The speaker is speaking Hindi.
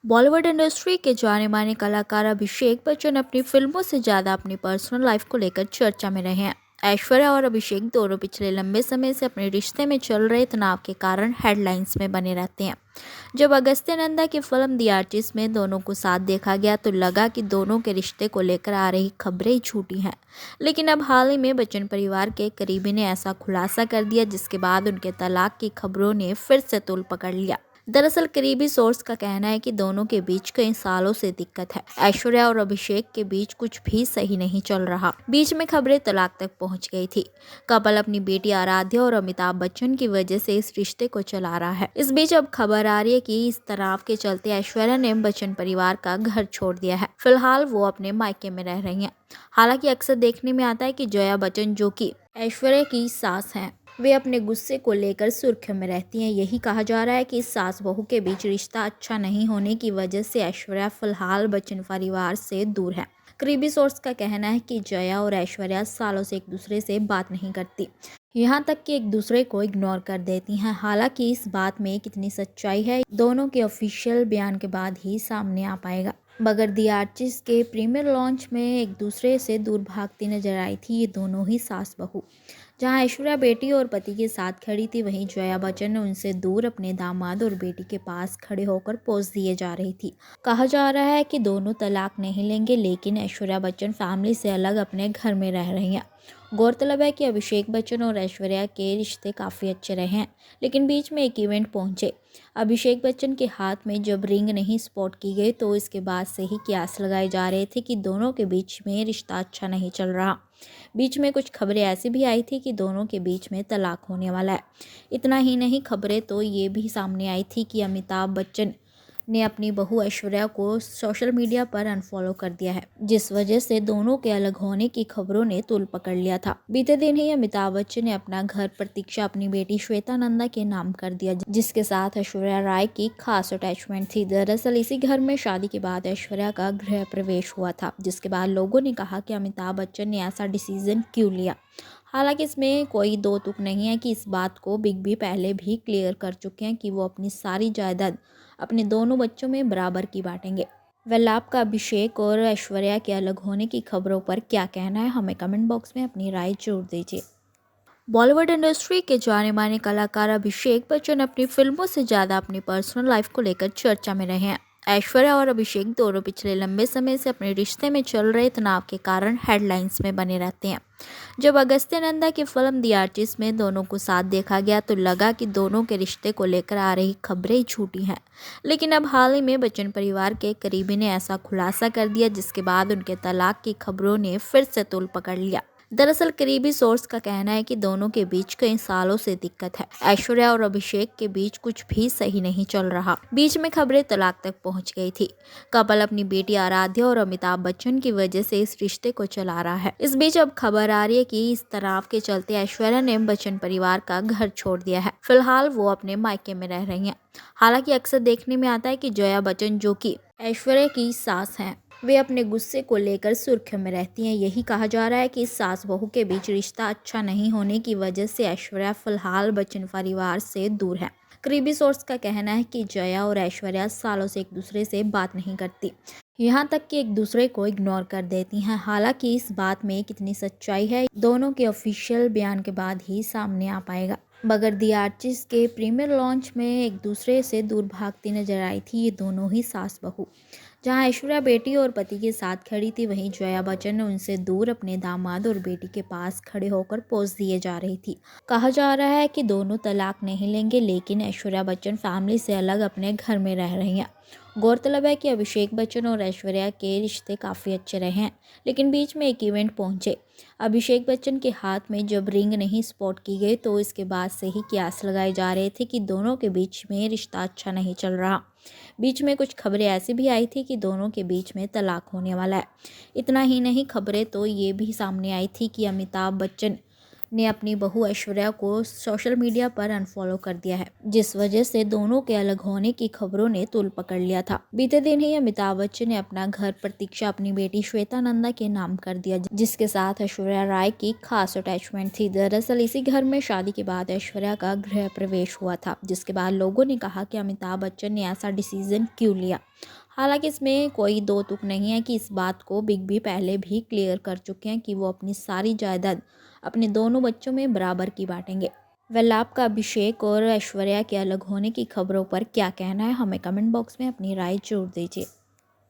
बॉलीवुड इंडस्ट्री के जाने माने कलाकार अभिषेक बच्चन अपनी फिल्मों से ज़्यादा अपनी पर्सनल लाइफ को लेकर चर्चा में रहे हैं। ऐश्वर्या और अभिषेक दोनों पिछले लंबे समय से अपने रिश्ते में चल रहे तनाव के कारण हेडलाइंस में बने रहते हैं। जब अगस्त्य नंदा की फिल्म दी आर्टिस्ट में दोनों को साथ देखा गया तो लगा कि दोनों के रिश्ते को लेकर आ रही खबरें झूठी हैं। लेकिन अब हाल ही में बच्चन परिवार के करीबी ने ऐसा खुलासा कर दिया जिसके बाद उनके तलाक की खबरों ने फिर से तूल पकड़ लिया। दरअसल करीबी सोर्स का कहना है कि दोनों के बीच कई सालों से दिक्कत है। ऐश्वर्या और अभिषेक के बीच कुछ भी सही नहीं चल रहा। बीच में खबरें तलाक तक पहुंच गई थी। कपल अपनी बेटी आराध्या और अमिताभ बच्चन की वजह से इस रिश्ते को चला रहा है। इस बीच अब खबर आ रही है कि इस तनाव के चलते ऐश्वर्या ने बच्चन परिवार का घर छोड़ दिया है। फिलहाल वो अपने मायके में रह रही हैं। हालांकि अक्सर देखने में आता है कि जया बच्चन, जो कि ऐश्वर्या की सास हैं, वे अपने गुस्से को लेकर सुर्खियों में रहती हैं। यही कहा जा रहा है कि सास बहू के बीच रिश्ता अच्छा नहीं होने की वजह से ऐश्वर्या फिलहाल बच्चन परिवार से दूर है। करीबी सोर्स का कहना है कि जया और ऐश्वर्या सालों से एक दूसरे से बात नहीं करती, यहाँ तक कि एक दूसरे को इग्नोर कर देती हैं। हालांकि इस बात में कितनी सच्चाई है, दोनों के ऑफिशियल बयान के बाद ही सामने आ पाएगा। मगर दी आर्टिस्ट के प्रीमियर लॉन्च में एक दूसरे से दूर भागती नजर आई थी ये दोनों ही सास बहू। जहां ऐश्वर्या बेटी और पति के साथ खड़ी थी, वहीं जया बच्चन ने उनसे दूर अपने दामाद और बेटी के पास खड़े होकर पोज दिए जा रही थी। कहा जा रहा है कि दोनों तलाक नहीं लेंगे, लेकिन ऐश्वर्या बच्चन फैमिली से अलग अपने घर में रह रही हैं। गौरतलब है कि अभिषेक बच्चन और ऐश्वर्या के रिश्ते काफ़ी अच्छे रहे हैं, लेकिन बीच में एक इवेंट पहुंचे। अभिषेक बच्चन के हाथ में जब रिंग नहीं स्पॉट की गई तो इसके बाद से ही कयास लगाए जा रहे थे कि दोनों के बीच में रिश्ता अच्छा नहीं चल रहा। बीच में कुछ खबरें ऐसी भी आई थी कि दोनों के बीच में तलाक होने वाला है। इतना ही नहीं, खबरें तो ये भी सामने आई थी कि अमिताभ बच्चन ने अपनी बहू ऐश्वर्या को सोशल मीडिया पर अनफॉलो कर दिया है, जिस वजह से दोनों के अलग होने की खबरों ने तूल पकड़ लिया था। बीते दिन ही अमिताभ बच्चन ने अपना घर प्रतीक्षा अपनी बेटी श्वेता नंदा के नाम कर दिया, जिसके साथ ऐश्वर्या राय की खास अटैचमेंट थी। दरअसल इसी घर में शादी के बाद ऐश्वर्या का गृह प्रवेश हुआ था, जिसके बाद लोगों ने कहा कि अमिताभ बच्चन ने ऐसा डिसीजन क्यों लिया। हालांकि इसमें कोई दो तुक नहीं है कि इस बात को बिग बी पहले भी क्लियर कर चुके हैं कि वो अपनी सारी जायदाद अपने दोनों बच्चों में बराबर की बांटेंगे। वेल, आपका अभिषेक और ऐश्वर्या के अलग होने की खबरों पर क्या कहना है, हमें कमेंट बॉक्स में अपनी राय जरूर दीजिए। बॉलीवुड इंडस्ट्री के जाने माने कलाकार अभिषेक बच्चन अपनी फिल्मों से ज़्यादा अपनी पर्सनल लाइफ को लेकर चर्चा में रहे हैं। ऐश्वर्या और अभिषेक दोनों पिछले लंबे समय से अपने रिश्ते में चल रहे तनाव के कारण हेडलाइंस में बने रहते हैं। जब अगस्त्य नंदा की फिल्म दी आर्टिस्ट में दोनों को साथ देखा गया तो लगा कि दोनों के रिश्ते को लेकर आ रही खबरें झूठी हैं। लेकिन अब हाल ही में बच्चन परिवार के करीबी ने ऐसा खुलासा कर दिया जिसके बाद उनके तलाक की खबरों ने फिर से तूल पकड़ लिया। दरअसल करीबी सोर्स का कहना है कि दोनों के बीच कई सालों से दिक्कत है। ऐश्वर्या और अभिषेक के बीच कुछ भी सही नहीं चल रहा। बीच में खबरें तलाक तक पहुंच गई थी। कपल अपनी बेटी आराध्या और अमिताभ बच्चन की वजह से इस रिश्ते को चला रहा है। इस बीच अब खबर आ रही है कि इस तनाव के चलते ऐश्वर्या ने बच्चन परिवार का घर छोड़ दिया है। फिलहाल वो अपने मायके में रह रही हैं। हालांकि अक्सर देखने में आता है कि जया बच्चन, जो कि ऐश्वर्या की सास हैं, वे अपने गुस्से को लेकर सुर्खियों में रहती हैं। यही कहा जा रहा है कि सास बहू के बीच रिश्ता अच्छा नहीं होने की वजह से ऐश्वर्या फिलहाल बच्चन परिवार से दूर है। करीबी सोर्स का कहना है कि जया और ऐश्वर्या सालों से एक दूसरे से बात नहीं करती, यहाँ तक कि एक दूसरे को इग्नोर कर देती हैं। हालांकि इस बात में कितनी सच्चाई है, दोनों के ऑफिशियल बयान के बाद ही सामने आ पाएगा। मगर दी आर्टिस्ट के प्रीमियर लॉन्च में एक दूसरे से दूर भागती नजर आई थी ये दोनों ही सास बहू। जहां ऐश्वर्या बेटी और पति के साथ खड़ी थी, वहीं जया बच्चन ने उनसे दूर अपने दामाद और बेटी के पास खड़े होकर पोज दिए जा रही थी। कहा जा रहा है कि दोनों तलाक नहीं लेंगे, लेकिन ऐश्वर्या बच्चन फैमिली से अलग अपने घर में रह रही हैं। गौरतलब है कि अभिषेक बच्चन और ऐश्वर्या के रिश्ते काफ़ी अच्छे रहे हैं, लेकिन बीच में एक इवेंट पहुंचे। अभिषेक बच्चन के हाथ में जब रिंग नहीं स्पॉट की गई तो इसके बाद से ही कयास लगाए जा रहे थे कि दोनों के बीच में रिश्ता अच्छा नहीं चल रहा। बीच में कुछ खबरें ऐसी भी आई थी कि दोनों के बीच में तलाक होने वाला है। इतना ही नहीं, खबरें तो ये भी सामने आई थी कि अमिताभ बच्चन ने अपनी बहू ऐश्वर्या को सोशल मीडिया पर अनफॉलो कर दिया है, जिस वजह से दोनों के अलग होने की खबरों ने तूल पकड़ लिया था। बीते दिन ही अमिताभ बच्चन ने अपना घर प्रतीक्षा अपनी बेटी श्वेता नंदा के नाम कर दिया, जिसके साथ ऐश्वर्या राय की खास अटैचमेंट थी। दरअसल इसी घर में शादी के बाद ऐश्वर्या का गृह प्रवेश हुआ था, जिसके बाद लोगों ने कहा कि अमिताभ बच्चन ने ऐसा डिसीजन क्यों लिया। हालांकि इसमें कोई दो तुक नहीं है कि इस बात को बिग बी पहले भी क्लियर कर चुके हैं कि वो अपनी सारी जायदाद अपने दोनों बच्चों में बराबर की बांटेंगे। वेल, आपका अभिषेक और ऐश्वर्या के अलग होने की खबरों पर क्या कहना है? हमें कमेंट बॉक्स में अपनी राय जरूर दीजिए।